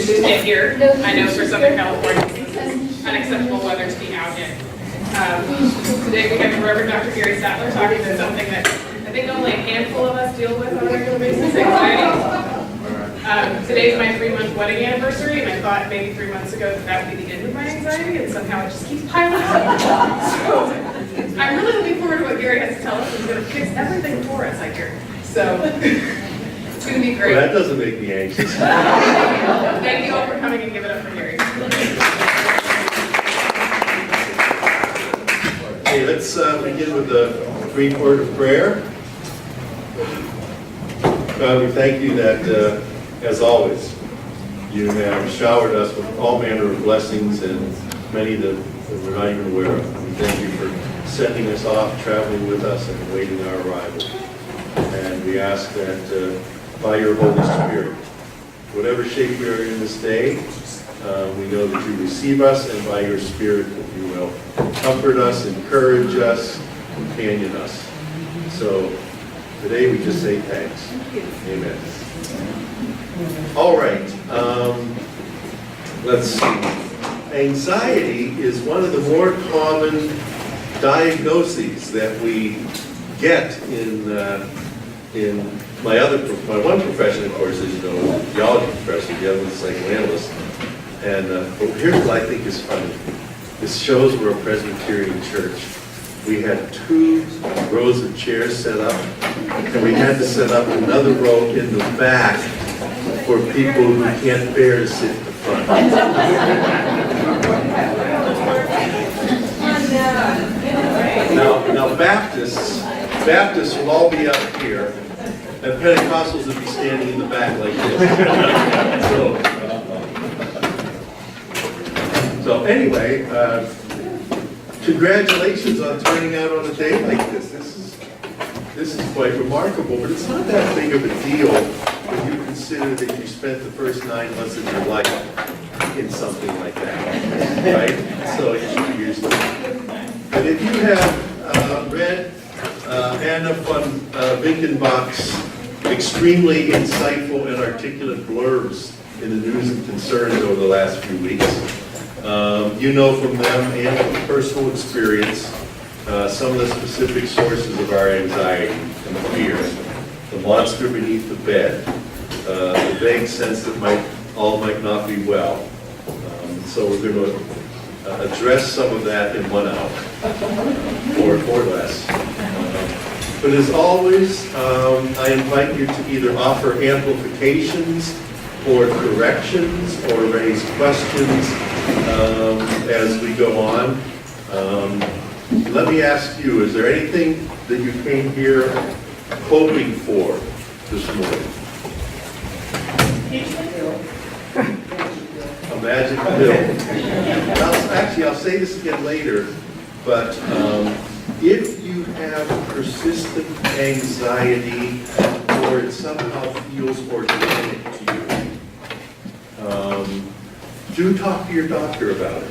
to sit here. I know for Southern California, it's unacceptable weather to be out in. Today we have Reverend Dr. Gary Sattler talking about something that I think only a handful of us deal with on a regular basis, anxiety. Today's my 3-month wedding anniversary, and I thought maybe 3 months ago that would be the end of my anxiety, and somehow it just keeps piling up. So I'm really looking forward to what Gary has to tell us. He's going to fix everything for us, I hear. So it's going to be great. Well, that doesn't make me anxious. Thank you all for coming and give it up for Gary. Okay, let's begin with a brief word of prayer. God, we thank you that, as always, you have showered us with all manner of blessings and many that we're not even aware of. We thank you for sending us off, traveling with us, and awaiting our arrival. And we ask that by your Holy Spirit, whatever shape we are in this day, we know that you receive us, and by your Spirit that you will comfort us, encourage us, companion us. So today we just say thanks. Amen. All right. Let's see. Anxiety is one of the more common diagnoses that we get in my one profession, of course, is, theology professor. The other one's psychoanalyst. And but here's what I think is funny. This shows we're a Presbyterian church. We had 2 rows of chairs set up, and we had to set up another row in the back for people who can't bear to sit in the front. Now Baptists will all be up here, and Pentecostals will be standing in the back like this. So anyway, congratulations on turning out on a day like this. This is quite remarkable, but it's not that big of a deal when you consider that you spent the first 9 months of your life in something like that, right? So you should be used to it. And if you have read Anna von Winkenbach's extremely insightful and articulate blurbs in the News and Concerns over the last few weeks, you know from them and from personal experience some of the specific sources of our anxiety and fear. The monster beneath the bed, the vague sense that all might not be well. So we're going to address some of that in 1 hour, or less. But as always, I invite you to either offer amplifications or corrections or raise questions as we go on. Let me ask you, is there anything that you came here hoping for this morning? A magic pill. Actually, I'll say this again later, but if you have persistent anxiety or it somehow feels organic to you, do talk to your doctor about it.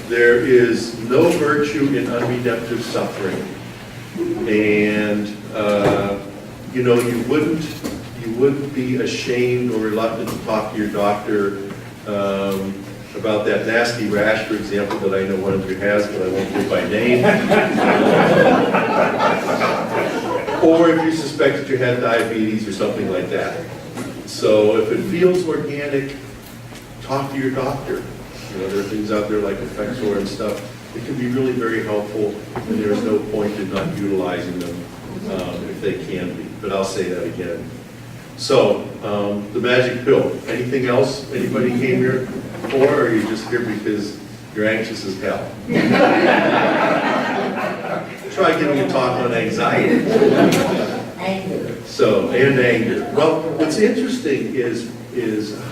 There is no virtue in unredemptive suffering, and you wouldn't be ashamed or reluctant to talk to your doctor about that nasty rash, for example, that I know one of you has, but I won't give by name. Or if you suspect that you had diabetes or something like that. So if it feels organic, talk to your doctor. There are things out there like Effexor and stuff. It can be really very helpful, and there's no point in not utilizing them if they can be. But I'll say that again. So, the magic pill. Anything else anybody came here for, or are you just here because you're anxious as hell? Try giving a talk on anxiety. Anger. So, and anger. Well, what's interesting is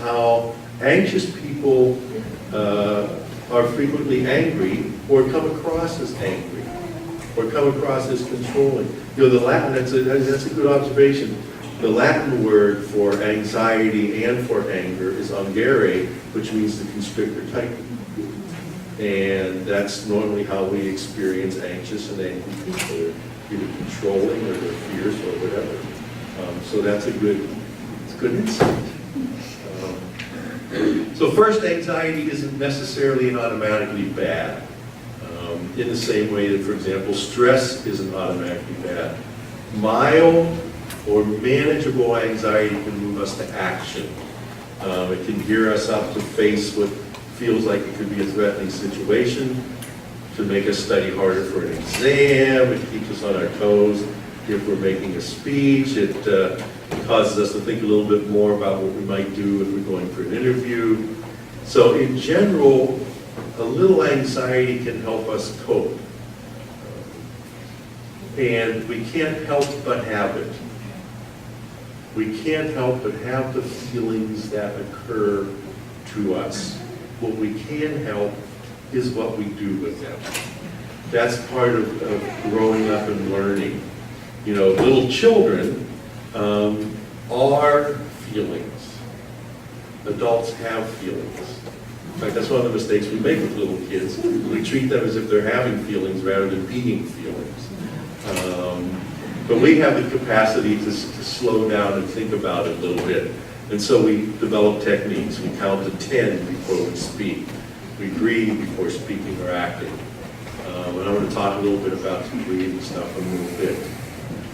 how anxious people are frequently angry or come across as angry or come across as controlling. The Latin, that's a good observation. The Latin word for anxiety and for anger is angere, which means to constrict or tighten. And that's normally how we experience anxious and angry people. They're either controlling or they're fierce or whatever. So that's a good insight. So first, anxiety isn't necessarily and automatically bad. In the same way that, for example, stress isn't automatically bad. Mild or manageable anxiety can move us to action. It can gear us up to face what feels like it could be a threatening situation, to make us study harder for an exam. It keeps us on our toes if we're making a speech. It causes us to think a little bit more about what we might do if we're going for an interview. So in general, a little anxiety can help us cope. And we can't help but have it. We can't help but have the feelings that occur to us. What we can help is what we do with them. That's part of growing up and learning. You know, little children are feelings. Adults have feelings. In fact, that's one of the mistakes we make with little kids. We treat them as if they're having feelings rather than being feelings. But we have the capacity to slow down and think about it a little bit. And so we develop techniques. We count to 10 before we speak. We breathe before speaking or acting. And I'm going to talk a little bit about the breathing stuff in a little bit.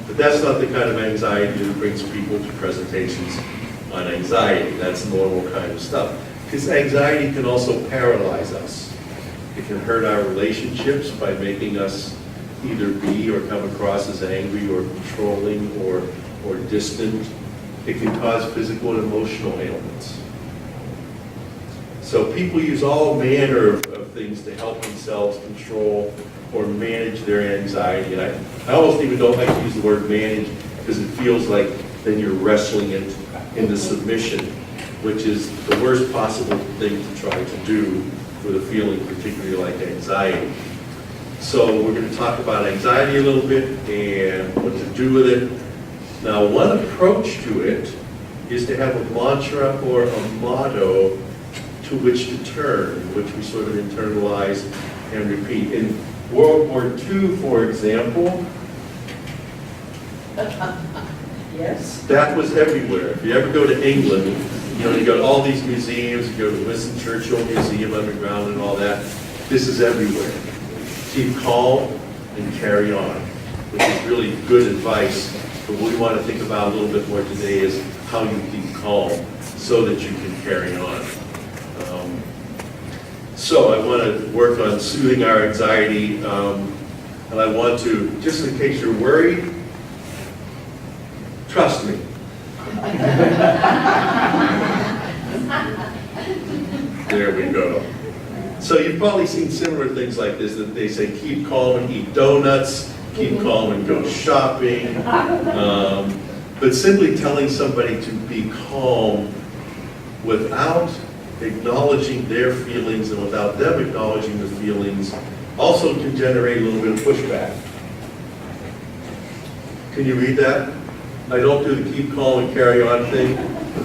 But that's not the kind of anxiety that brings people to presentations on anxiety. That's normal kind of stuff. Because anxiety can also paralyze us. It can hurt our relationships by making us either be or come across as angry or controlling or distant. It can cause physical and emotional ailments. So people use all manner of things to help themselves control or manage their anxiety. And I almost even don't like to use the word manage because it feels like then you're wrestling it into submission, which is the worst possible thing to try to do with a feeling particularly like anxiety. So we're going to talk about anxiety a little bit and what to do with it. Now, one approach to it is to have a mantra or a motto to which to turn, which we sort of internalize and repeat. In World War II, for example, Yes. that was everywhere. If you ever go to England, you know, you go to all these museums, you go to the Winston Churchill Museum underground and all that. This is everywhere. Keep calm and carry on, which is really good advice. But what we want to think about a little bit more today is how you keep calm so that you can carry on. So I want to work on soothing our anxiety, and I want to, just in case you're worried, trust me. There we go. So you've probably seen similar things like this, that they say keep calm and eat donuts, keep calm and go shopping. But simply telling somebody to be calm without acknowledging their feelings and without them acknowledging the feelings also can generate a little bit of pushback. Can you read that? I don't do the keep calm and carry on thing.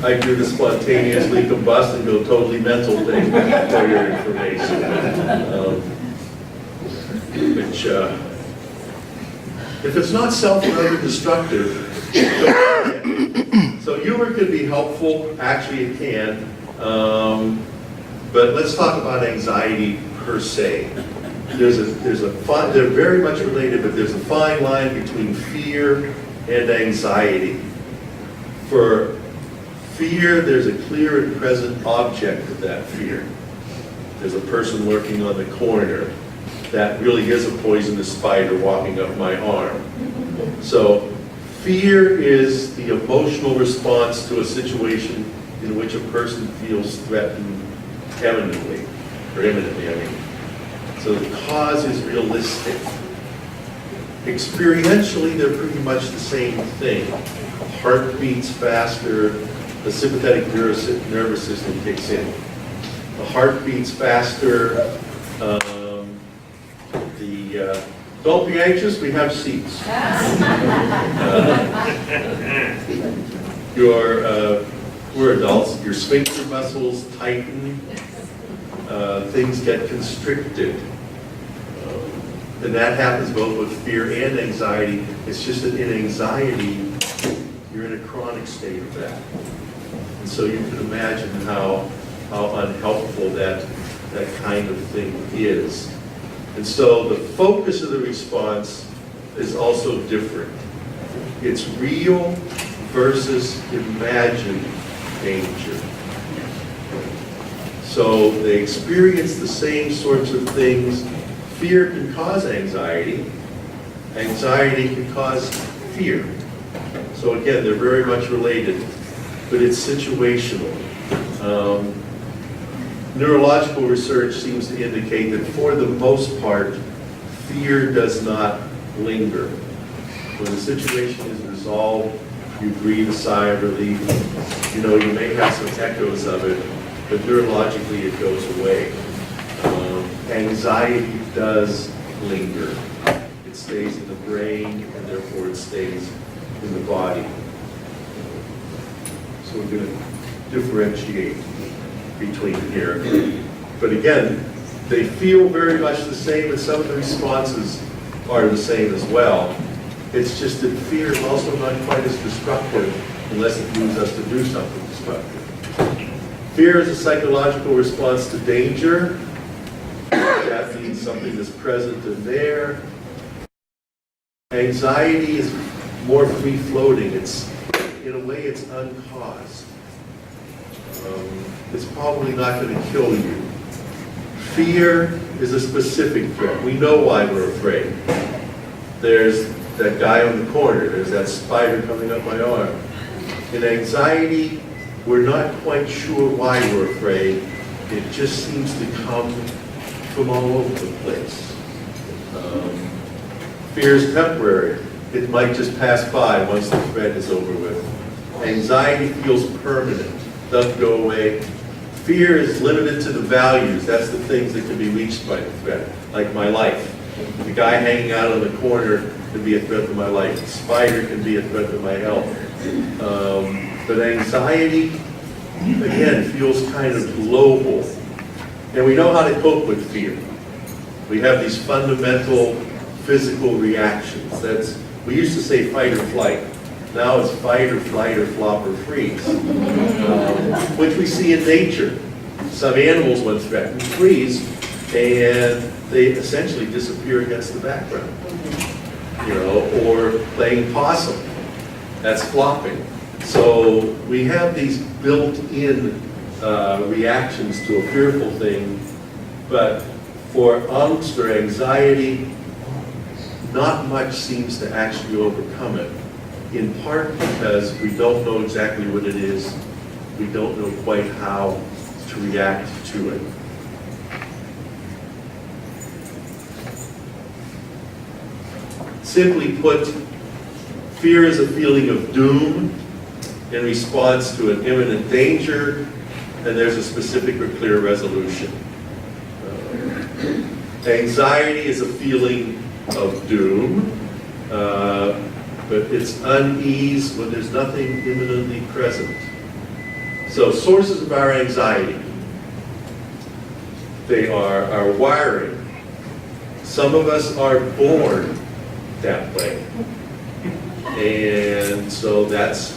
I do the spontaneously combust and go totally mental thing for your information. Which, if it's not self-rather destructive, so humor can be helpful, actually it can, but let's talk about anxiety per se. They're very much related, but there's a fine line between fear and anxiety. For fear, there's a clear and present object of that fear. There's a person lurking on the corner. That really is a poisonous spider walking up my arm. So fear is the emotional response to a situation in which a person feels threatened imminently. So the cause is realistic. Experientially, they're pretty much the same thing. Heart beats faster, the sympathetic nervous system kicks in. The heart beats faster, don't be anxious, we have seats. We're adults, your sphincter muscles tighten, things get constricted. And that happens both with fear and anxiety. It's just that in anxiety, you're in a chronic state of that. And so you can imagine how how unhelpful that kind of thing is. And so the focus of the response is also different. It's real versus imagined danger. So they experience the same sorts of things. Fear can cause anxiety. Anxiety can cause fear. So again, they're very much related, but it's situational. Neurological research seems to indicate that for the most part, fear does not linger. When the situation is resolved, you breathe a sigh of relief. You know, you may have some echoes of it, but neurologically it goes away. Anxiety does linger. It stays in the brain, and therefore it stays in the body. So we're going to differentiate between here. But again, they feel very much the same, and some of the responses are the same as well. It's just that fear is also not quite as destructive unless it moves us to do something destructive. Fear is a psychological response to danger. That means something is present and there. Anxiety is more free-floating. It's, in a way, it's uncaused. It's probably not going to kill you. Fear is a specific threat. We know why we're afraid. There's that guy on the corner. There's that spider coming up my arm. In anxiety, we're not quite sure why we're afraid. It just seems to come from all over the place. Fear is temporary. It might just pass by once the threat is over with. Anxiety feels permanent, doesn't go away. Fear is limited to the values. That's the things that can be reached by the threat, like my life. The guy hanging out on the corner can be a threat to my life. The spider can be a threat to my health. But anxiety, again, feels kind of global. And we know how to cope with fear. We have these fundamental physical reactions. We used to say fight or flight. Now it's fight or flight or flop or freeze, which we see in nature. Some animals, when threatened, freeze, and they essentially disappear against the background. You know, or playing possum, that's flopping. So we have these built-in reactions to a fearful thing, but for angst or anxiety, not much seems to actually overcome it, in part because we don't know exactly what it is. We don't know quite how to react to it. Simply put, fear is a feeling of doom in response to an imminent danger, and there's a specific or clear resolution. Anxiety is a feeling of doom, but it's unease when there's nothing imminently present. So sources of our anxiety, they are our wiring. Some of us are born that way. And so that's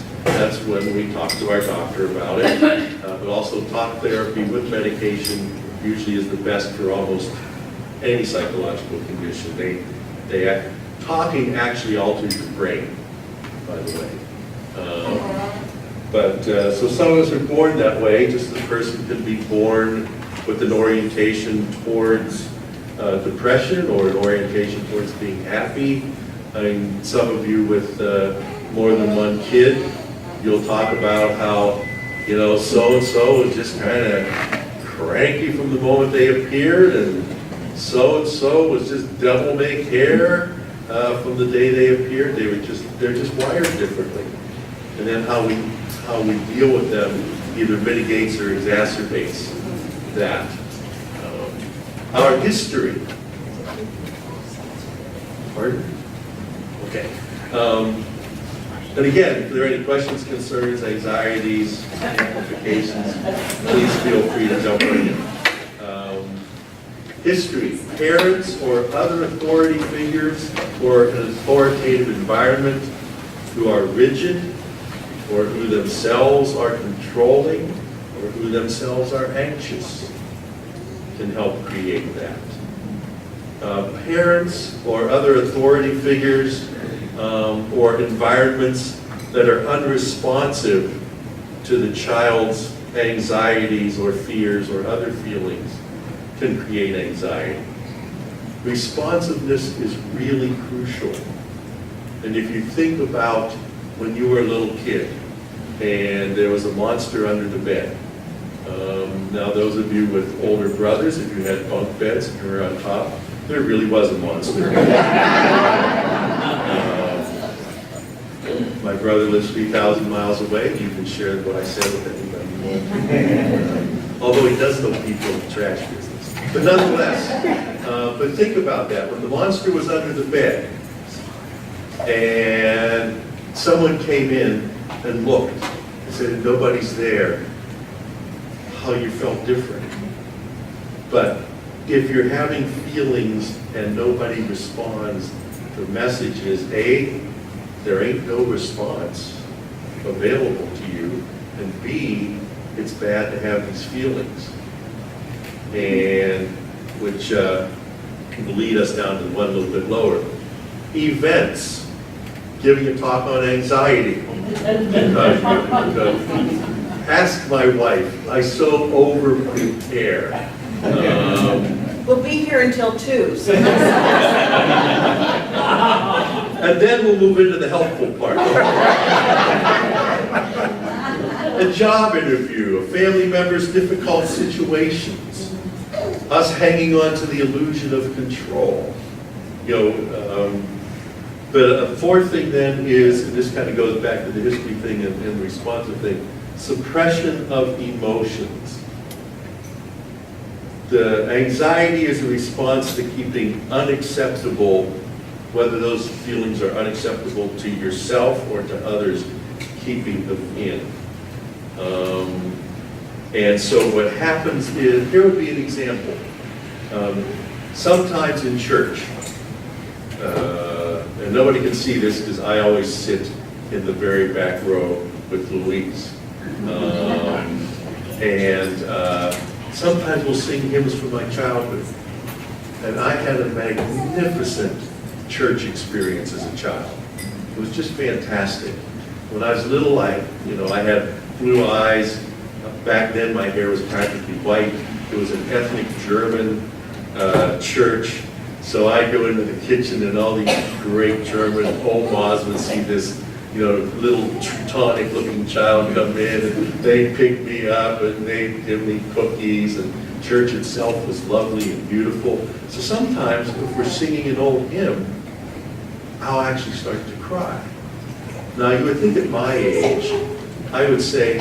when we talk to our doctor about it. But also talk therapy with medication usually is the best for almost any psychological condition. Talking actually alters your brain, by the way. So some of us are born that way. Just a person can be born with an orientation towards depression or an orientation towards being happy. I mean, some of you with more than one kid, you'll talk about how, you know, so-and-so was just kind of cranky from the moment they appeared, and so-and-so was just devil-may-care from the day they appeared. They're just wired differently. And then how we deal with them either mitigates or exacerbates that. Our history. Pardon? Okay. And again, if there are any questions, concerns, anxieties, amplifications, please feel free to jump right in. History. Parents or other authority figures or an authoritative environment who are rigid or who themselves are controlling or who themselves are anxious can help create that. Parents or other authority figures or environments that are unresponsive to the child's anxieties or fears or other feelings can create anxiety. Responsiveness is really crucial. And if you think about when you were a little kid and there was a monster under the bed. Now those of you with older brothers, if you had bunk beds and you were on top, there really was a monster. My brother lives 3,000 miles away. You can share what I said with anybody. Although he does know people in the trash business. But nonetheless, but think about that. When the monster was under the bed and someone came in and looked and said, nobody's there, how you felt different. But if you're having feelings and nobody responds, the message is A, there ain't no response available to you, and B, it's bad to have these feelings. And which can lead us down to one a little bit lower. Events, giving a talk on anxiety. Ask my wife, I so over-prepare. We'll be here until 2, so. And then we'll move into the helpful part. A job interview, a family member's difficult situations, us hanging on to the illusion of control. But a fourth thing then is, and this kind of goes back to the history thing and the responsive thing, suppression of emotions. The anxiety is a response to keeping unacceptable, whether those feelings are unacceptable to yourself or to others, keeping them in. And so what happens is, here would be an example. Sometimes in church, and nobody can see this because I always sit in the very back row with Louise. Sometimes we'll sing hymns from my childhood. And I had a magnificent church experience as a child. It was just fantastic. When I was little, I had blue eyes. Back then, my hair was practically white. It was an ethnic German church. So I'd go into the kitchen and all these great German Omas would see this, little Teutonic-looking child come in, and they'd pick me up and they'd give me cookies, and church itself was lovely and beautiful. So sometimes, if we're singing an old hymn, I'll actually start to cry. Now, you would think at my age, I would say,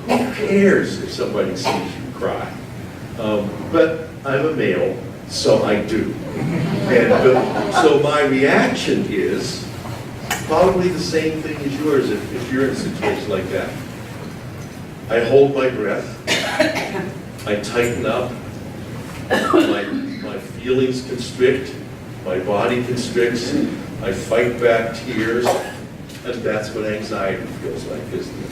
who cares if somebody sees you cry? But I'm a male, so I do. So my reaction is probably the same thing as yours if you're in a situation like that. I hold my breath, I tighten up, my feelings constrict, my body constricts, I fight back tears, and that's what anxiety feels like, isn't it?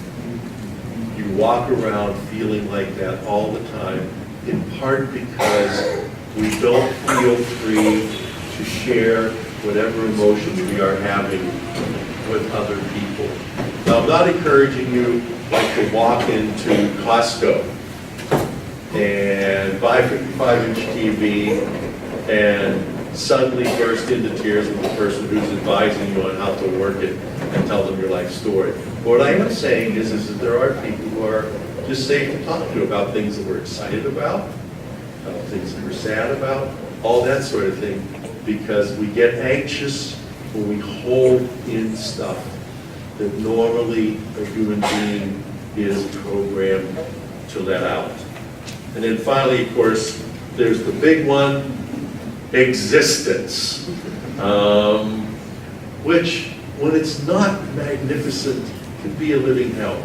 You walk around feeling like that all the time, in part because we don't feel free to share whatever emotions we are having with other people. Now, I'm not encouraging you to walk into Costco and buy a 55-inch TV and suddenly burst into tears with the person who's advising you on how to work it and tell them your life story. What I am saying is that there are people who are just safe to talk to about things that we're excited about, things that we're sad about, all that sort of thing, because we get anxious when we hold in stuff that normally a human being is programmed to let out. And then finally, of course, there's the big one, existence, which, when it's not magnificent, can be a living hell.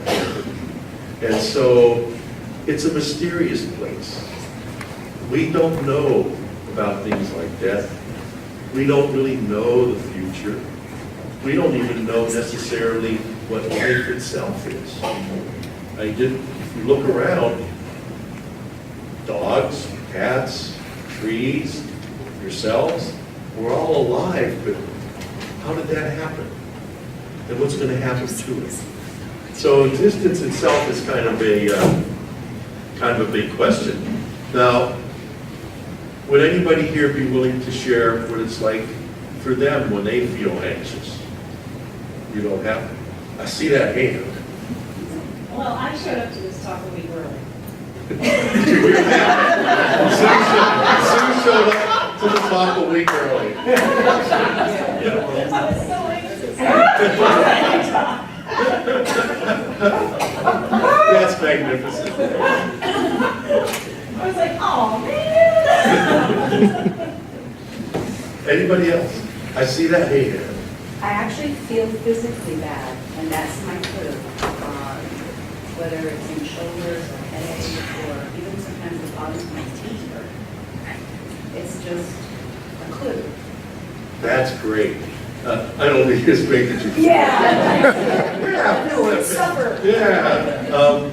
And so it's a mysterious place. We don't know about things like death. We don't really know the future. We don't even know necessarily what life itself is. if you look around, dogs, cats, trees, yourselves, we're all alive, but how did that happen? And what's going to happen to it? So existence itself is kind of a big question. Now, would anybody here be willing to share what it's like for them when they feel anxious? You don't have to. I see that hand. Well, I showed up to this talk a week early. Did you hear that? Sue showed up to the talk a week early. I was so anxious. That's magnificent. I was like, oh, man. Anybody else? I see that hand. I actually feel physically bad, and that's my clue. Whether it's in shoulders or headache, or even sometimes the bottom of my teeth hurt. It's just a clue. That's great. I don't think it's great that you feel. No, it's suffer. Yeah.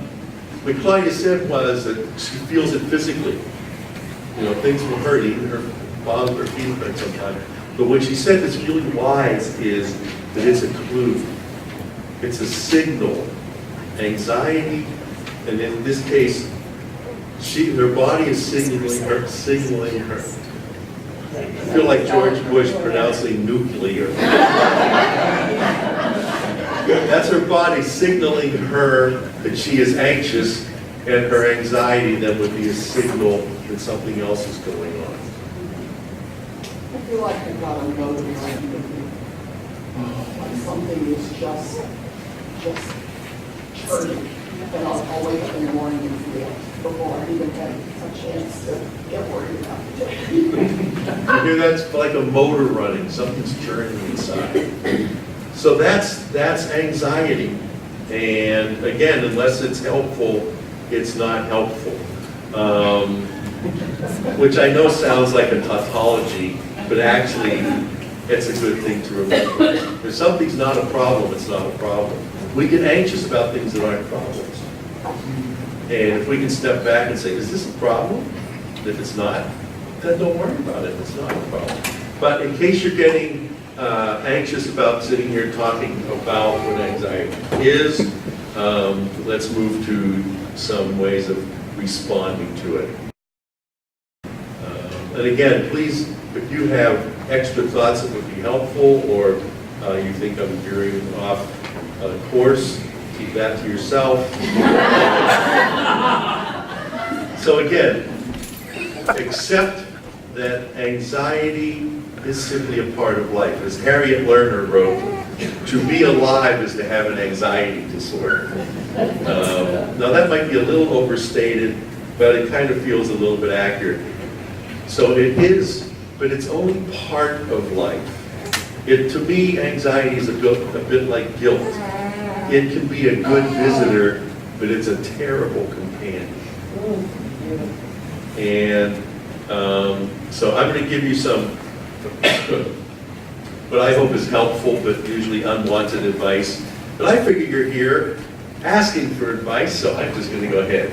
What Claudia said was that she feels it physically. You know, things will hurt, even her bottom of her feet hurt sometimes. But what she said that's really wise is that it's a clue. It's a signal. Anxiety, and in this case, her body is signaling her. I feel like George Bush pronouncing nuclear. That's her body signaling her that she is anxious, and her anxiety then would be a signal that something else is going on. I feel like I've got a note in my thinking. Like something is just turning. And I'll wake up in the morning and feel before I even had a chance to get worried about it. You hear that's like a motor running, something's churning inside. So that's anxiety. And again, unless it's helpful, it's not helpful. Which I know sounds like a tautology, but actually, it's a good thing to remember. If something's not a problem, it's not a problem. We get anxious about things that aren't problems. And if we can step back and say, is this a problem? And if it's not, then don't worry about it. It's not a problem. But in case you're getting anxious about sitting here talking about what anxiety is, let's move to some ways of responding to it. And again, please, if you have extra thoughts that would be helpful, or you think I'm veering off course, keep that to yourself. So again, accept that anxiety is simply a part of life. As Harriet Lerner wrote, to be alive is to have an anxiety disorder. Now that might be a little overstated, but it kind of feels a little bit accurate. So it is, but it's only part of life. To me, anxiety is a bit like guilt. It can be a good visitor, but it's a terrible companion. And so I'm going to give you some, what I hope is helpful, but usually unwanted advice. But I figure you're here asking for advice, so I'm just going to go ahead.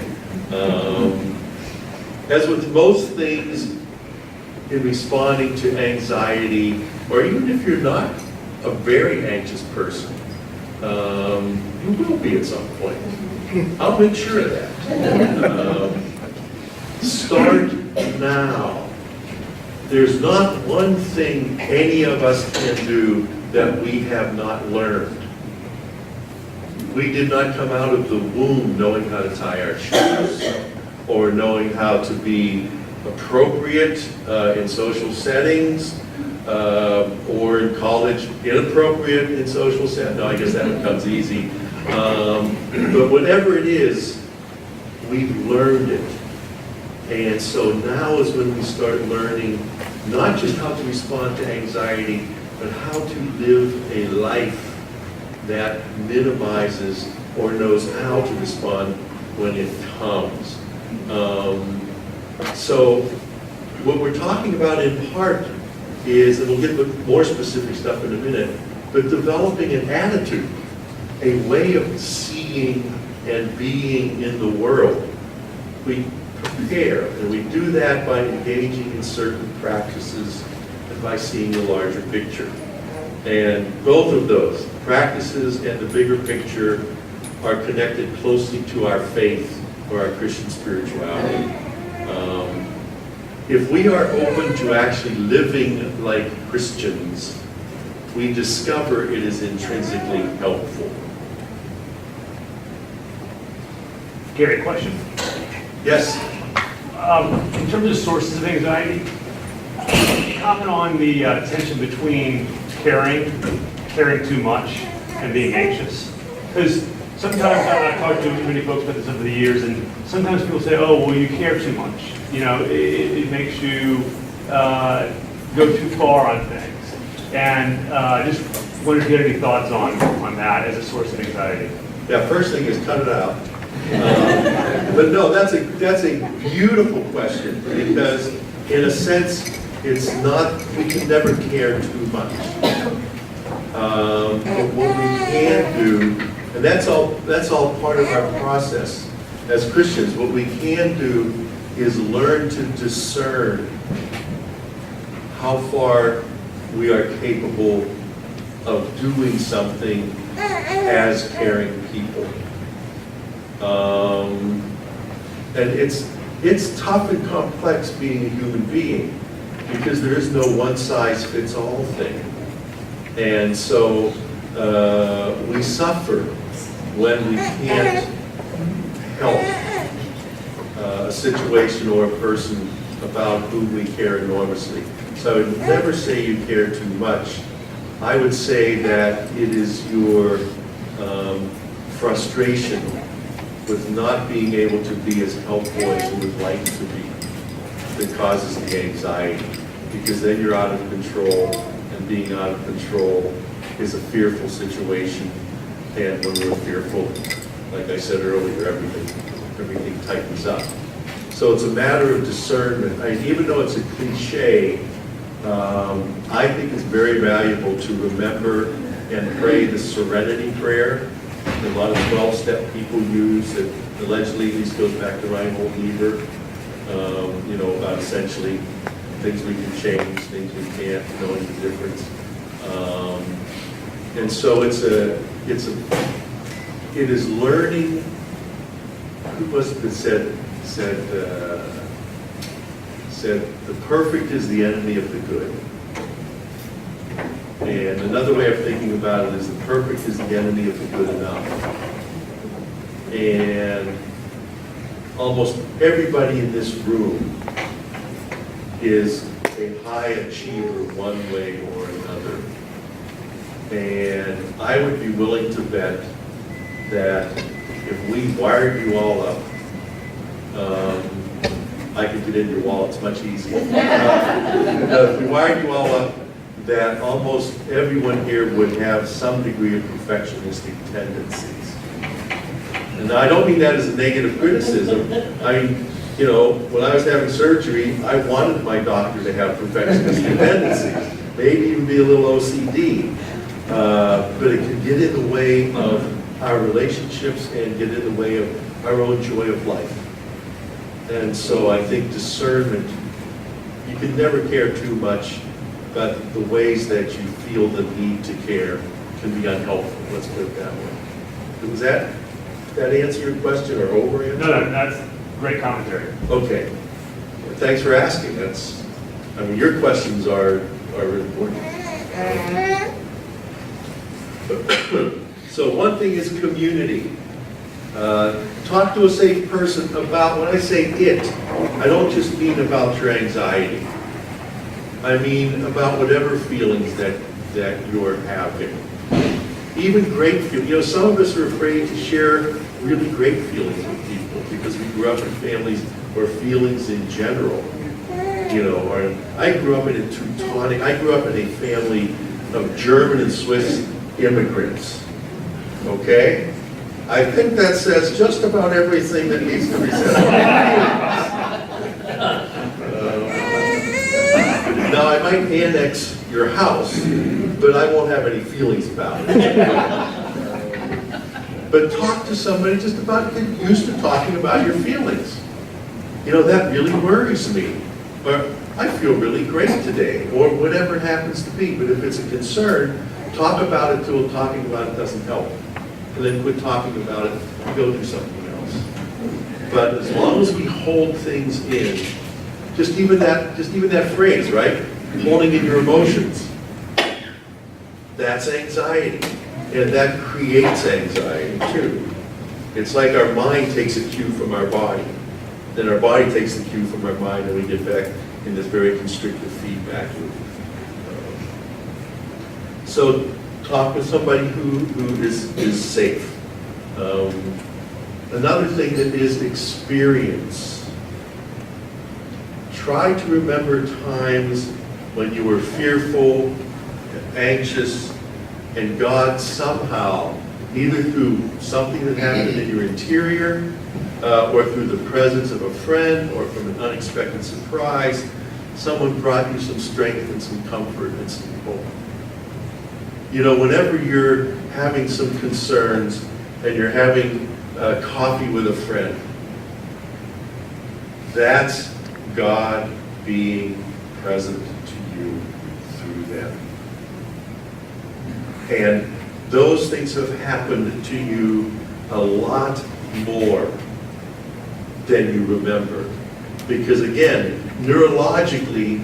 As with most things in responding to anxiety, or even if you're not a very anxious person, you will be at some point. I'll make sure of that. Start now. There's not one thing any of us can do that we have not learned. We did not come out of the womb knowing how to tie our shoes, or knowing how to be appropriate in social settings, or in college, inappropriate in social settings. No, I guess that becomes easy. But whatever it is, we've learned it. And so now is when we start learning not just how to respond to anxiety, but how to live a life that minimizes or knows how to respond when it comes. So what we're talking about in part is, and we'll get to more specific stuff in a minute, but developing an attitude, a way of seeing and being in the world. We prepare, and we do that by engaging in certain practices and by seeing the larger picture. And both of those, practices and the bigger picture, are connected closely to our faith or our Christian spirituality. If we are open to actually living like Christians, we discover it is intrinsically helpful. Gary, question. Yes? In terms of sources of anxiety, comment on the tension between caring too much, and being anxious. Because sometimes I've talked to many folks about this over the years, and sometimes people say, oh, well, you care too much. You know, it makes you go too far on things. And just wanted to get any thoughts on that as a source of anxiety. Yeah, first thing is cut it out. But no, that's a beautiful question, because in a sense, it's not, we can never care too much. But what we can do, and that's all part of our process as Christians, what we can do is learn to discern how far we are capable of doing something as caring people. And it's tough and complex being a human being, because there is no one-size-fits-all thing. And so we suffer when we can't help a situation or a person about whom we care enormously. So I would never say you care too much. I would say that it is your frustration with not being able to be as helpful as you would like to be that causes the anxiety, because then you're out of control, and being out of control is a fearful situation. And when we're fearful, like I said earlier, everything tightens up. So it's a matter of discernment. Even though it's a cliche, I think it's very valuable to remember and pray the serenity prayer. A lot of 12-step people use it. Allegedly, this goes back to Reinhold Niebuhr. About essentially things we can change, things we can't, knowing the difference. And so it is learning. Who was it that said the perfect is the enemy of the good? And another way of thinking about it is the perfect is the enemy of the good enough. And almost everybody in this room is a high achiever one way or another. And I would be willing to bet that if we wired you all up, I could get into your wallets much easier. If we wired you all up, that almost everyone here would have some degree of perfectionistic tendencies. And I don't mean that as a negative criticism. When I was having surgery, I wanted my doctor to have perfectionistic tendencies, maybe even be a little OCD. But it can get in the way of our relationships and get in the way of our own joy of life. And so I think discernment, you can never care too much, but the ways that you feel the need to care can be unhelpful. Let's put it that way. Was that answer your question or over answer? No, that's great commentary. Okay. Well, thanks for asking. Your questions are important. So one thing is community. Talk to a safe person about, when I say it, I don't just mean about your anxiety. I mean about whatever feelings that you're having. Even great feelings. Some of us are afraid to share really great feelings with people because we grew up in families where feelings in general, I grew up in a Teutonic, I grew up in a family of German and Swiss immigrants. Okay? I think that says just about everything that needs to be said. Now, I might annex your house, but I won't have any feelings about it. But talk to somebody just about, get used to talking about your feelings. You know, that really worries me. Or I feel really great today, or whatever it happens to be. But if it's a concern, talk about it till talking about it doesn't help. And then quit talking about it and go do something else. But as long as we hold things in, just even that phrase, right? Holding in your emotions. That's anxiety. And that creates anxiety too. It's like our mind takes a cue from our body. Then our body takes the cue from our mind, and we get back in this very constrictive feedback loop. So talk with somebody who is safe. Another thing that is experience. Try to remember times when you were fearful, anxious, and God somehow, either through something that happened in your interior, or through the presence of a friend, or from an unexpected surprise, someone brought you some strength and some comfort and some hope. You know, whenever you're having some concerns and you're having coffee with a friend, that's God being present to you through them. And those things have happened to you a lot more than you remember. Because again, neurologically,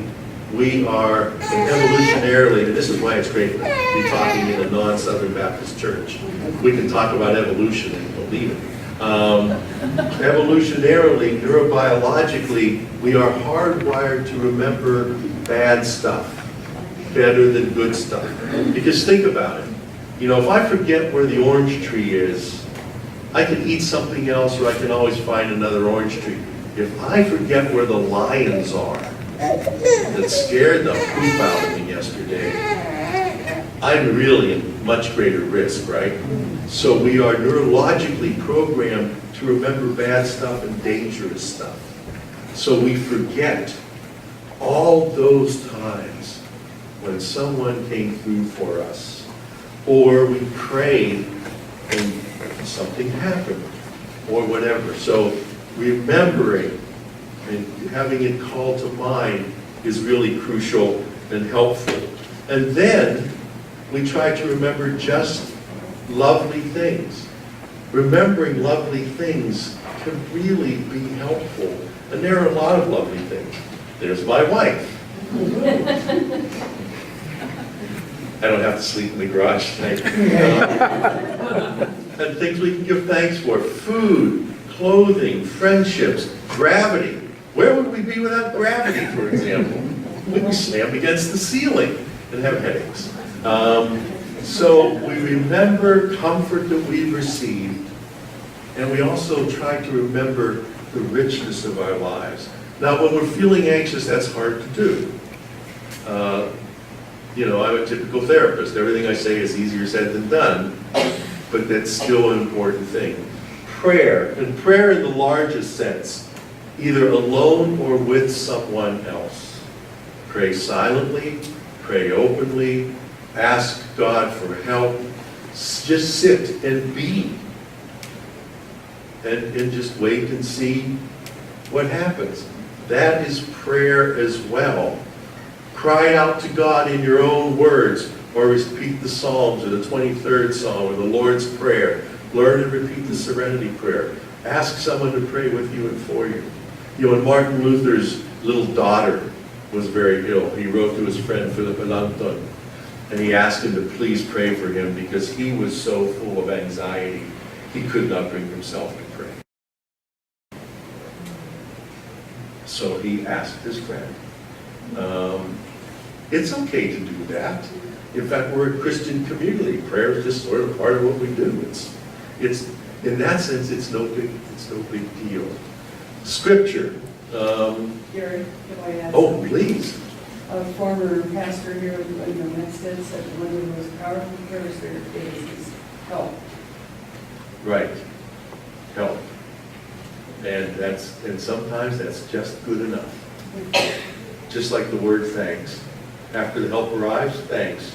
we are evolutionarily, and this is why it's great to be talking in a non-Southern Baptist church. We can talk about evolution and believe it. Evolutionarily, neurobiologically, we are hardwired to remember bad stuff better than good stuff. Because think about it. You know, if I forget where the orange tree is, I can eat something else, or I can always find another orange tree. If I forget where the lions are that scared the poop out of me yesterday, I'm really in much greater risk, right? So we are neurologically programmed to remember bad stuff and dangerous stuff. So we forget all those times when someone came through for us, or we prayed and something happened, or whatever. So remembering and having it called to mind is really crucial and helpful. And then we try to remember just lovely things. Remembering lovely things can really be helpful. And there are a lot of lovely things. There's my wife. I don't have to sleep in the garage tonight. And things we can give thanks for. Food, clothing, friendships, gravity. Where would we be without gravity, for example? We'd be slammed against the ceiling and have headaches. So we remember comfort that we've received, and we also try to remember the richness of our lives. Now, when we're feeling anxious, that's hard to do. You know, I'm a typical therapist. Everything I say is easier said than done, but that's still an important thing. Prayer, and prayer in the largest sense, either alone or with someone else. Pray silently, pray openly, ask God for help. Just sit and be. And just wait and see what happens. That is prayer as well. Cry out to God in your own words, or repeat the Psalms, or the 23rd Psalm, or the Lord's Prayer. Learn and repeat the Serenity Prayer. Ask someone to pray with you and for you. You know, when Martin Luther's little daughter was very ill, he wrote to his friend Philip Melanchthon, and he asked him to please pray for him because he was so full of anxiety, he could not bring himself to pray. So he asked his friend. It's okay to do that. In fact, we're a Christian community. Prayer is just sort of part of what we do. It's in that sense, it's no big deal. Scripture. Gary, can I add Oh, something? please. A former pastor here in the Memphis said one of the most powerful prayers there is help. Right. Help. And sometimes that's just good enough. Just like the word thanks. After the help arrives, thanks.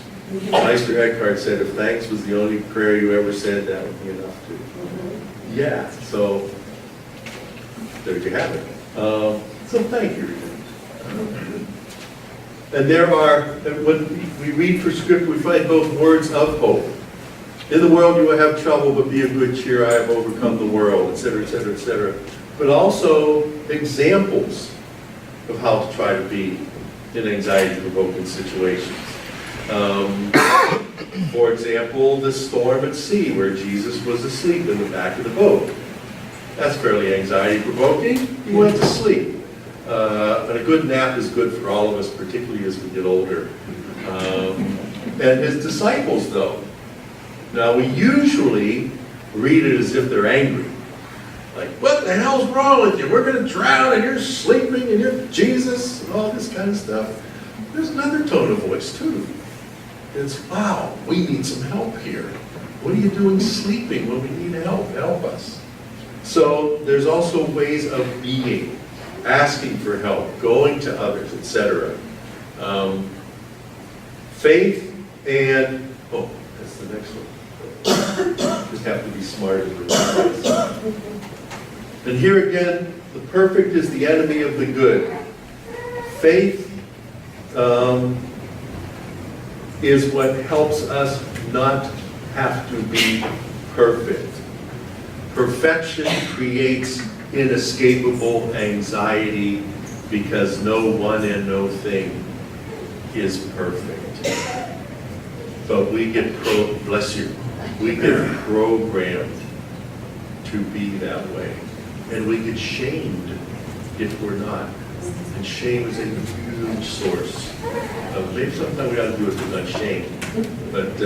Meister Eckhart said, if thanks was the only prayer you ever said, that would be enough to. Yeah, so there you have it. So thank you. And there are, when we read for script, we find both words of hope. In the world you will have trouble, but be of good cheer, I have overcome the world, etc., etc., etc. But also examples of how to try to be in anxiety-provoking situations. For example, the storm at sea where Jesus was asleep in the back of the boat. That's fairly anxiety-provoking. He went to sleep. And a good nap is good for all of us, particularly as we get older. And his disciples, though. Now, we usually read it as if they're angry. Like, what the hell's wrong with you? We're going to drown and you're sleeping and you're Jesus and all this kind of stuff. There's another tone of voice, too. It's, wow, we need some help here. What are you doing sleeping when we need help? Help us. So there's also ways of being, asking for help, going to others, etc. Faith and, oh, that's the next one. Just have to be smart and remember this. And here again, the perfect is the enemy of the good. Faith is what helps us not have to be perfect. Perfection creates inescapable anxiety because no one and no thing is perfect. But we get bless you, we get programmed to be that way. And we get shamed if we're not. And shame is a huge source of, maybe sometimes we ought to do it with not shame, but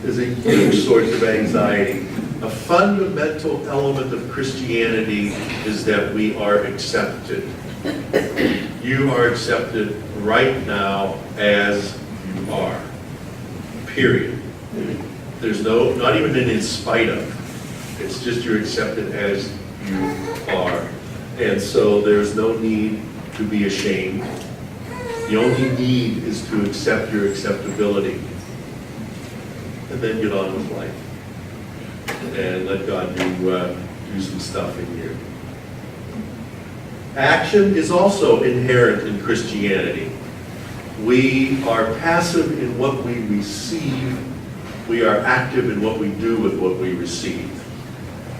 is a huge source of anxiety. A fundamental element of Christianity is that we are accepted. You are accepted right now as you are. Period. There's no, not even an in spite of. It's just you're accepted as you are. And so there's no need to be ashamed. The only need is to accept your acceptability. And then get on with life. And let God do some stuff in you. Action is also inherent in Christianity. We are passive in what we receive. We are active in what we do with what we receive.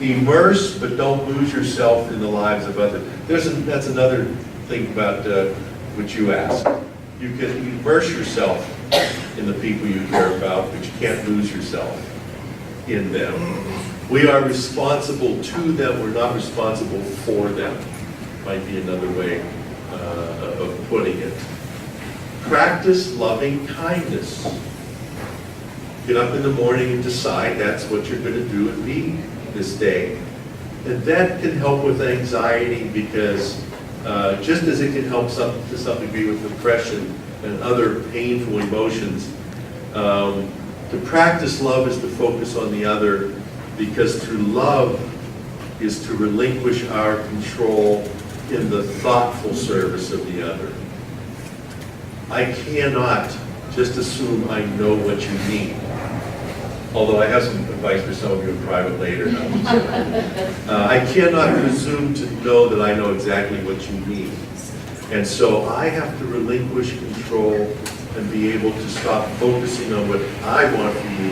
Immerse, but don't lose yourself in the lives of others. That's another thing about what you asked. You can immerse yourself in the people you care about, but you can't lose yourself in them. We are responsible to them, we're not responsible for them. Might be another way of putting it. Practice loving kindness. Get up in the morning and decide that's what you're going to do and be this day. And that can help with anxiety because just as it can help to some degree with depression and other painful emotions, to practice love is to focus on the other, because to love is to relinquish our control in the thoughtful service of the other. I cannot just assume I know what you need. Although I have some advice for some of you in private later. I cannot presume to know that I know exactly what you need. And so I have to relinquish control and be able to stop focusing on what I want from you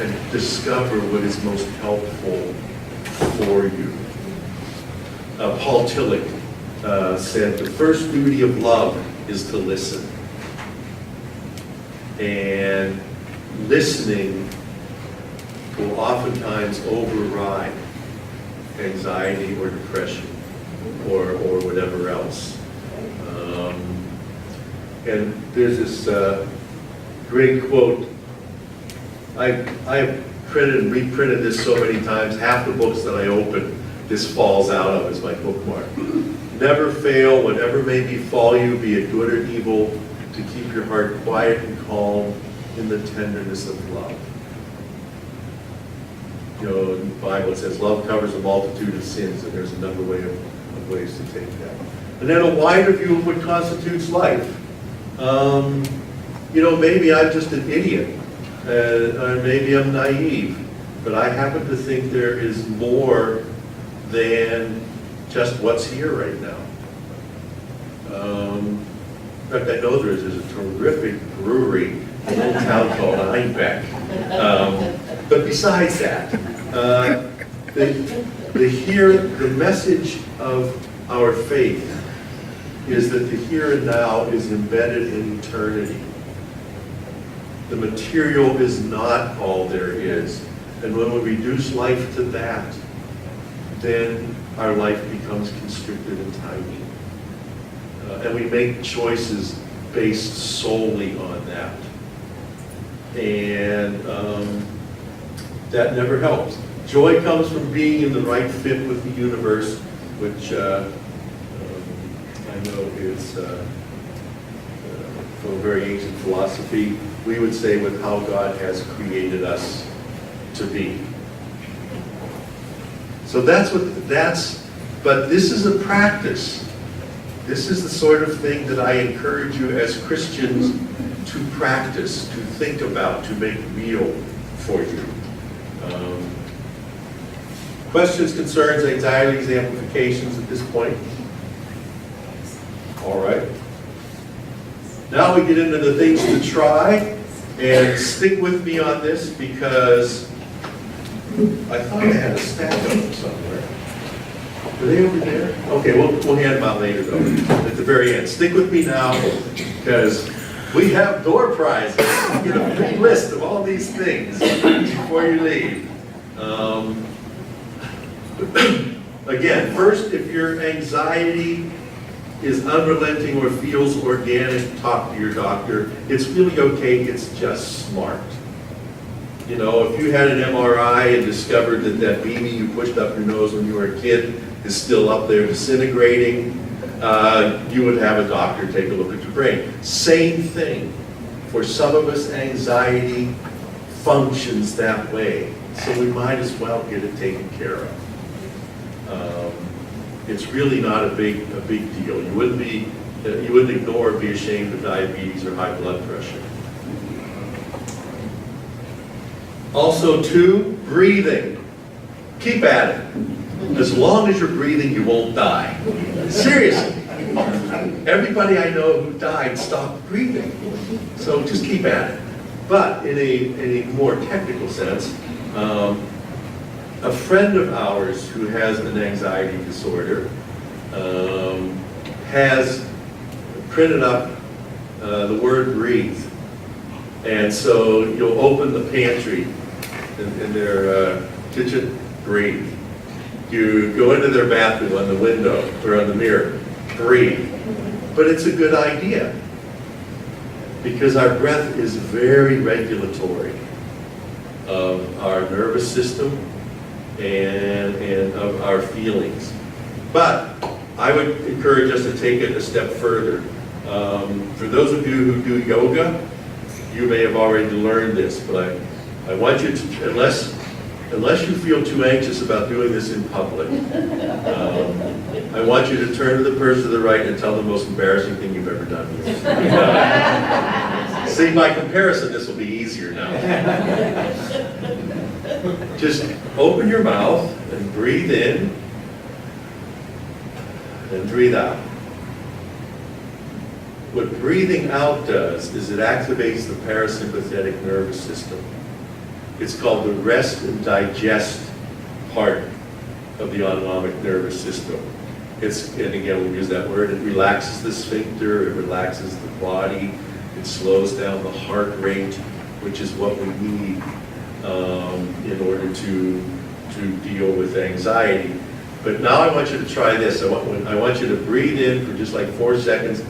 and discover what is most helpful for you. Paul Tillich said, the first duty of love is to listen. And listening will oftentimes override anxiety or depression or whatever else. And there's this great quote. I've printed and reprinted this so many times. Half the books that I open, this falls out of as my bookmark. Never fail, whatever may befall you, be it good or evil, to keep your heart quiet and calm in the tenderness of love. You know, in the Bible it says love covers a multitude of sins, and there's a number of ways to take that. And then a wider view of what constitutes life. maybe I'm just an idiot, or maybe I'm naive, but I happen to think there is more than just what's here right now. In fact, I know there's a terrific brewery in a little town called Einbeck. But besides that, the message of our faith is that the here and now is embedded in eternity. The material is not all there is. And when we reduce life to that, then our life becomes constricted and tiny. And we make choices based solely on that. And that never helps. Joy comes from being in the right fit with the universe, which I know is from a very ancient philosophy. We would say with how God has created us to be. So but this is a practice. This is the sort of thing that I encourage you as Christians to practice, to think about, to make real for you. Questions, concerns, anxieties, amplifications at this point? All right. Now we get into the things to try, and stick with me on this because I thought I had a stack of them somewhere. Are they over there? Okay, we'll hand them out later though, at the very end. Stick with me now because we have door prizes. Get a big list of all these things before you leave. Again, first, if your anxiety is unrelenting or feels organic, talk to your doctor. It's really okay, it's just smart. If you had an MRI and discovered that BB you pushed up your nose when you were a kid is still up there disintegrating, you would have a doctor take a look at your brain. Same thing. For some of us, anxiety functions that way, so we might as well get it taken care of. It's really not a big deal. You wouldn't ignore or be ashamed of diabetes or high blood pressure. Also, 2, breathing. Keep at it. As long as you're breathing, you won't die. Seriously. Everybody I know who died stopped breathing. So just keep at it. But in a more technical sense, a friend of ours who has an anxiety disorder has printed up the word breathe. And so you'll open the pantry in their kitchen, breathe. You go into their bathroom on the window or on the mirror, breathe. But it's a good idea because our breath is very regulatory of our nervous system and of our feelings. But I would encourage us to take it a step further. For those of you who do yoga, you may have already learned this, but I want you to, unless you feel too anxious about doing this in public, I want you to turn to the person to the right and tell the most embarrassing thing you've ever done. See, by comparison, this will be easier now. Just open your mouth and breathe in and breathe out. What breathing out does is it activates the parasympathetic nervous system. It's called the rest and digest part of the autonomic nervous system. And again, we'll use that word, it relaxes the sphincter, it relaxes the body, it slows down the heart rate, which is what we need in order to deal with anxiety. But now I want you to try this. I want you to breathe in for just like 4 seconds,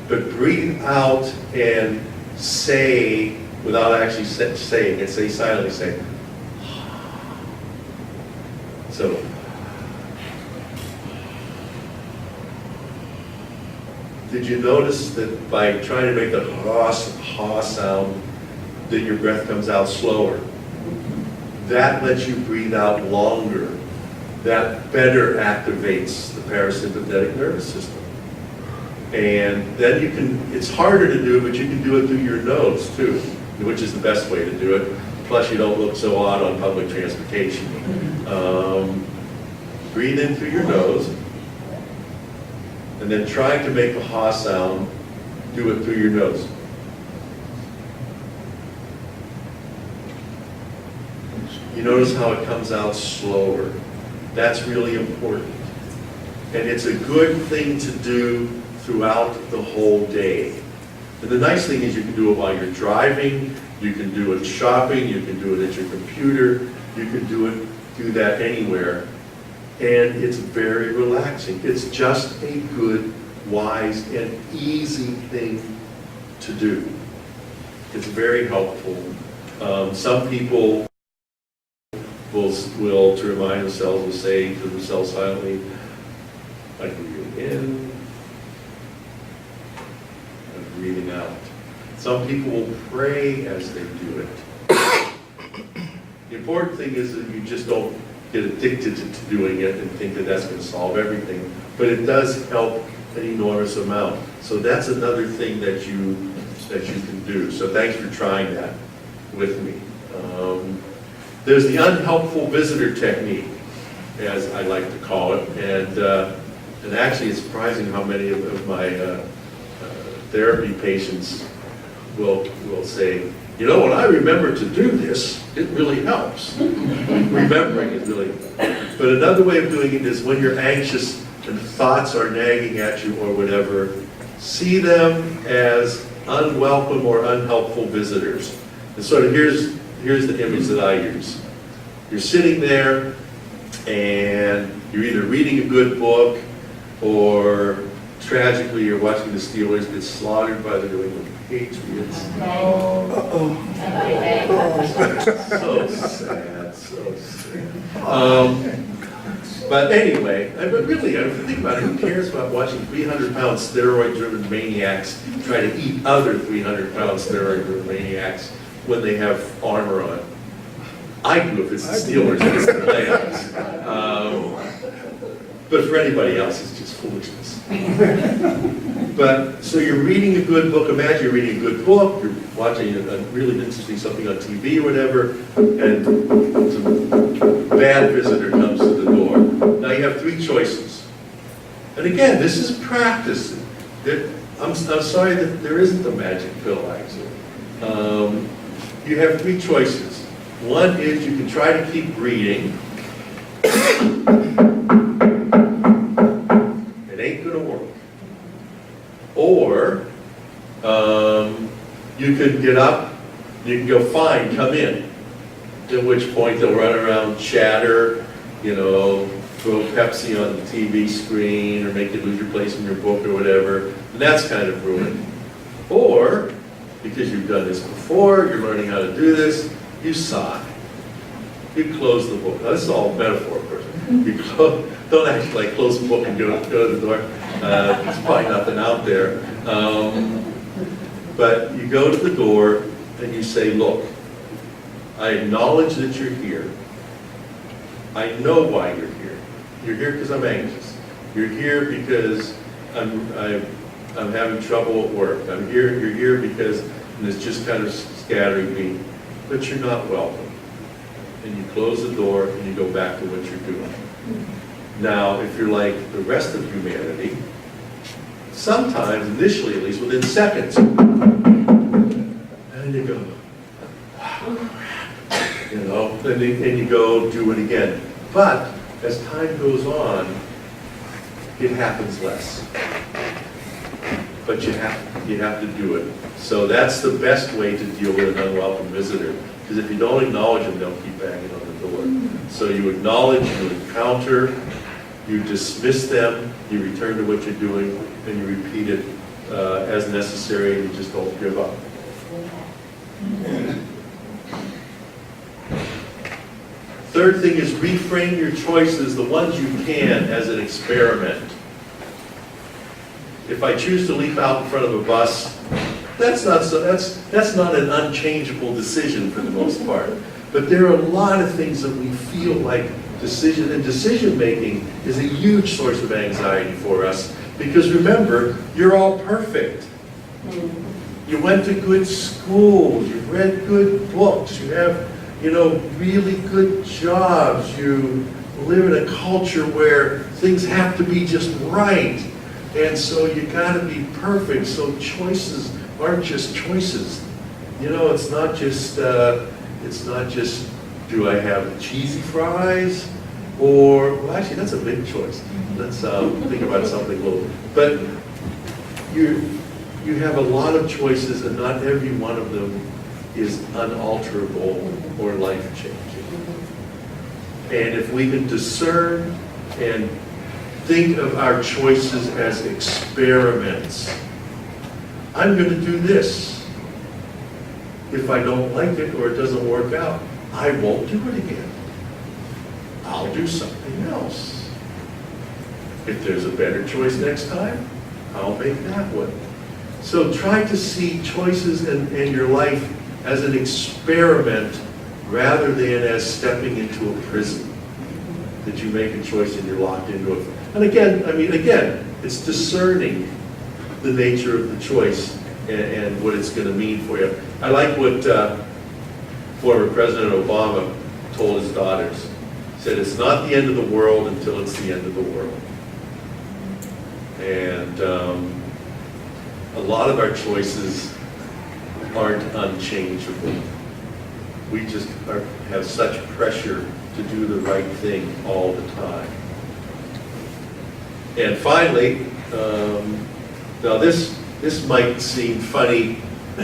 but breathe out and say, without actually saying it, say silently, say, so. Did you notice that by trying to make the ha sound, that your breath comes out slower? That lets you breathe out longer. That better activates the parasympathetic nervous system. And then you can, it's harder to do, but you can do it through your nose too, which is the best way to do it. Plus you don't look so odd on public transportation. Breathe in through your nose, and then trying to make the ha sound, do it through your nose. You notice how it comes out slower. That's really important. And it's a good thing to do throughout the whole day. And the nice thing is you can do it while you're driving, you can do it shopping, you can do it at your computer, you can do that anywhere. And it's very relaxing. It's just a good, wise, and easy thing to do. It's very helpful. Some people will, to remind themselves, will say to themselves silently, I'm breathing in, I'm breathing out. Some people will pray as they do it. The important thing is that you just don't get addicted to doing it and think that that's going to solve everything, but it does help an enormous amount. So that's another thing that you can do. So thanks for trying that with me. There's the unhelpful visitor technique, as I like to call it, and actually it's surprising how many of my therapy patients will say, you know, when I remember to do this, it really helps. Remembering is really. But another way of doing it is when you're anxious and thoughts are nagging at you or whatever, see them as unwelcome or unhelpful visitors. And sort of here's the image that I use. You're sitting there and you're either reading a good book or tragically you're watching the Steelers get slaughtered by the New England Patriots. So sad, so sad. But anyway, but really, if you think about it, who cares about watching 300-pound steroid-driven maniacs try to eat other 300-pound steroid-driven maniacs when they have armor on? I do if it's the Steelers and it's the playoffs. But for anybody else, it's just foolishness. But, so you're reading a good book. Imagine you're reading a good book, you're watching a really interesting something on TV or whatever, and some bad visitor comes to the door. Now you have three choices. And again, this is practice. I'm sorry that there isn't a magic pill, actually. You have three choices. One is you can try to keep reading. It ain't gonna work. Or you could get up, you can go, fine, come in. At which point they'll run around, chatter, you know, throw Pepsi on the TV screen or make you lose your place in your book or whatever. And that's kind of ruined. Or, because you've done this before, you're learning how to do this, you sigh. You close the book. Now, this is all metaphor, of course. You don't actually close the book and go to the door. There's probably nothing out there. But you go to the door and you say, look, I acknowledge that you're here. I know why you're here. You're here because I'm anxious. You're here because I'm having trouble at work. You're here because it's just kind of scattering me. But you're not welcome. And you close the door and you go back to what you're doing. Now, if you're like the rest of humanity, sometimes, initially at least, within seconds, and you go, you know, and you go do it again. But as time goes on, it happens less. But you have to do it. So that's the best way to deal with an unwelcome visitor. Because if you don't acknowledge them, they'll keep banging on the door. So you acknowledge, you encounter, you dismiss them, you return to what you're doing, and you repeat it as necessary, and you just don't give up. Third thing is reframe your choices, the ones you can, as an experiment. If I choose to leap out in front of a bus, that's not an unchangeable decision for the most part. But there are a lot of things that we feel like decision making is a huge source of anxiety for us. Because remember, you're all perfect. You went to good schools, you read good books, you have, really good jobs, you live in a culture where things have to be just right. And so you gotta be perfect, so choices aren't just choices. It's not just, do I have cheesy fries? Or, well, actually, that's a big choice. Let's think about something a little, but you have a lot of choices and not every one of them is unalterable or life-changing. And if we can discern and think of our choices as experiments, I'm going to do this. If I don't like it or it doesn't work out, I won't do it again. I'll do something else. If there's a better choice next time, I'll make that one. So try to see choices in your life as an experiment rather than as stepping into a prison. That you make a choice and you're locked into it. And again, it's discerning the nature of the choice and what it's going to mean for you. I like what former President Obama told his daughters. He said, it's not the end of the world until it's the end of the world. And a lot of our choices aren't unchangeable. We just have such pressure to do the right thing all the time. And finally, now this might seem funny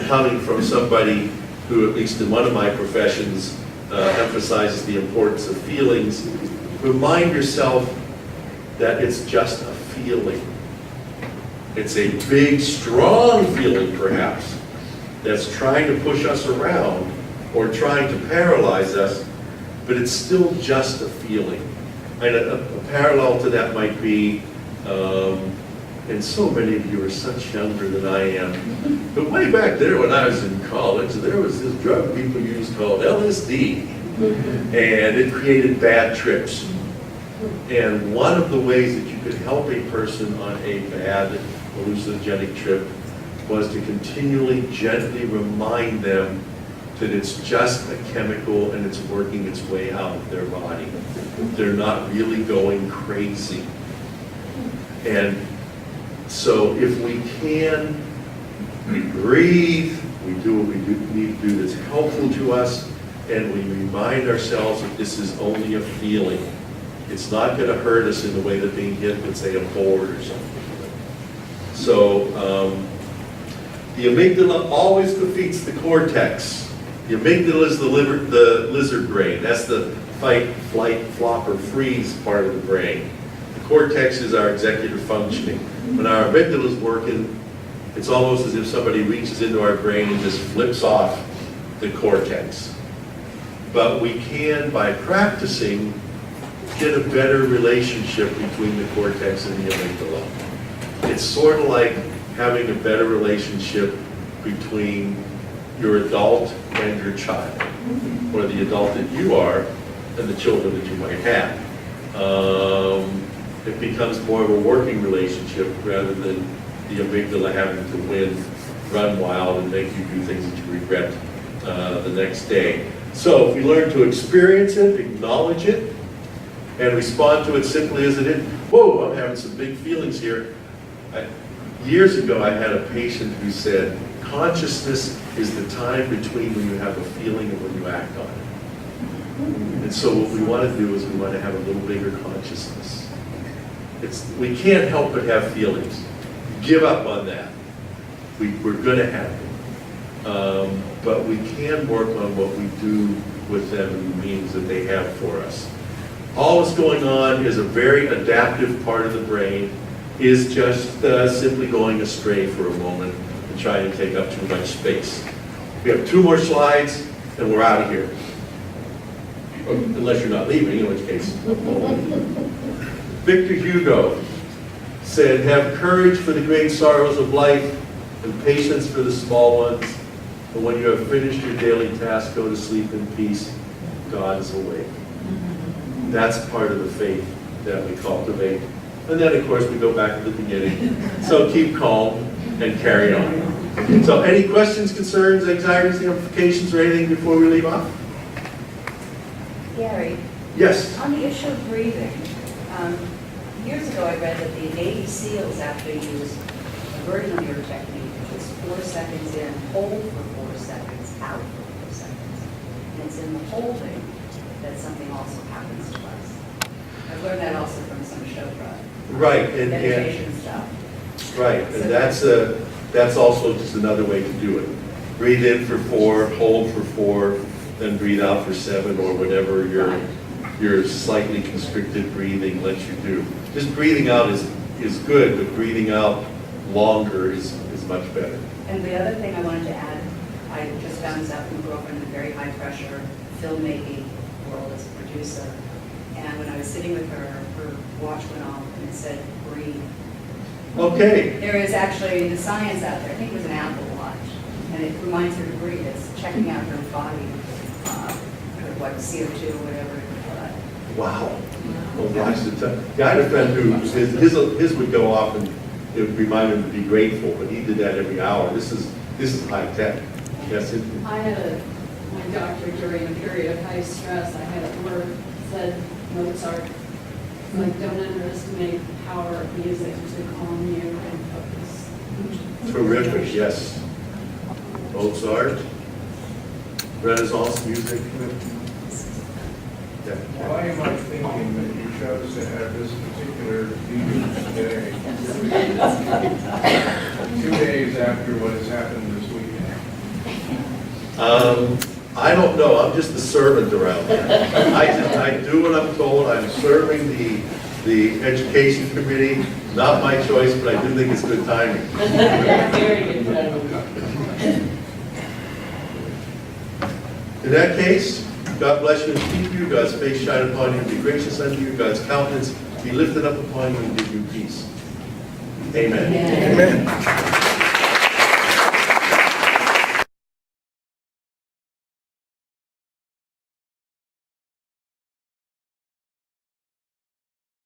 coming from somebody who, at least in one of my professions, emphasizes the importance of feelings. Remind yourself that it's just a feeling. It's a big, strong feeling, perhaps, that's trying to push us around or trying to paralyze us, but it's still just a feeling. And a parallel to that might be, and so many of you are such younger than I am, but way back there when I was in college, there was this drug people used called LSD, and it created bad trips. And one of the ways that you could help a person on a bad hallucinogenic trip was to continually, gently remind them that it's just a chemical and it's working its way out of their body. They're not really going crazy. And so if we can, we breathe, we do what we need to do that's helpful to us, and we remind ourselves that this is only a feeling. It's not going to hurt us in the way that being hit with, say, a board or something. So the amygdala always defeats the cortex. The amygdala is the lizard brain. That's the fight, flight, flop, or freeze part of the brain. The cortex is our executive functioning. When our amygdala is working, it's almost as if somebody reaches into our brain and just flips off the cortex. But we can, by practicing, get a better relationship between the cortex and the amygdala. It's sort of like having a better relationship between your adult and your child, or the adult that you are and the children that you might have. It becomes more of a working relationship rather than the amygdala having to win, run wild, and make you do things that you regret the next day. So if we learn to experience it, acknowledge it, and respond to it simply as it is. Whoa, I'm having some big feelings here. Years ago, I had a patient who said, consciousness is the time between when you have a feeling and when you act on it. And so what we want to do is we want to have a little bigger consciousness. We can't help but have feelings. Give up on that. We're going to have them. But we can work on what we do with them and the means that they have for us. All that's going on is a very adaptive part of the brain, is just simply going astray for a moment and trying to take up too much space. We have 2 more slides and we're out of here. Unless you're not leaving, in which case. Victor Hugo said, have courage for the great sorrows of life and patience for the small ones. And when you have finished your daily task, go to sleep in peace. God is awake. That's part of the faith that we cultivate And then, of course, we go back to the beginning. So keep calm and carry on. So any questions, concerns, anxieties, implications, or anything before we leave off? Gary, Yes. on the issue of breathing, years ago I read that the Navy SEALs actually use a version of your technique, which is 4 seconds in, hold for 4 seconds, out for 4 seconds. And it's in the holding that something also happens to us. I've learned that also from some Chopra Right, and meditation stuff. right, and that's also just another way to do it. Breathe in for 4, hold for 4, then breathe out for 7, or whatever your slightly constricted breathing lets you do. Just breathing out is good, but breathing out longer is much better. And the other thing I wanted to add, I just found this out from a girlfriend in a very high pressure filmmaking world as a producer. And when I was sitting with her, her watch went off and it said, breathe. Okay, There is actually the science out there, I think it was an Apple Watch, and it reminds her to breathe. It's checking out her body, what CO2 or whatever. wow. Well, watch the time. Yeah, I had a friend who, his would go off and it would remind him to be grateful, but he did that every hour. This is high tech. Yes, it, I had my doctor during a period of high stress, I had at work, said Mozart, like, don't underestimate the power of music to calm you and focus. terrific, yes. Mozart, Renaissance music. Yeah. Why am I thinking that you chose to have this particular meeting today, 2 days after what has happened this weekend? I don't know, I'm just the servant around here. I do what I'm told, I'm serving the education committee, not my choice, but I do think it's good timing. Very good. In that case, God bless you and keep you, God's face shine upon you and be gracious unto you, God's countenance be lifted up upon you and give you peace. Amen. Amen.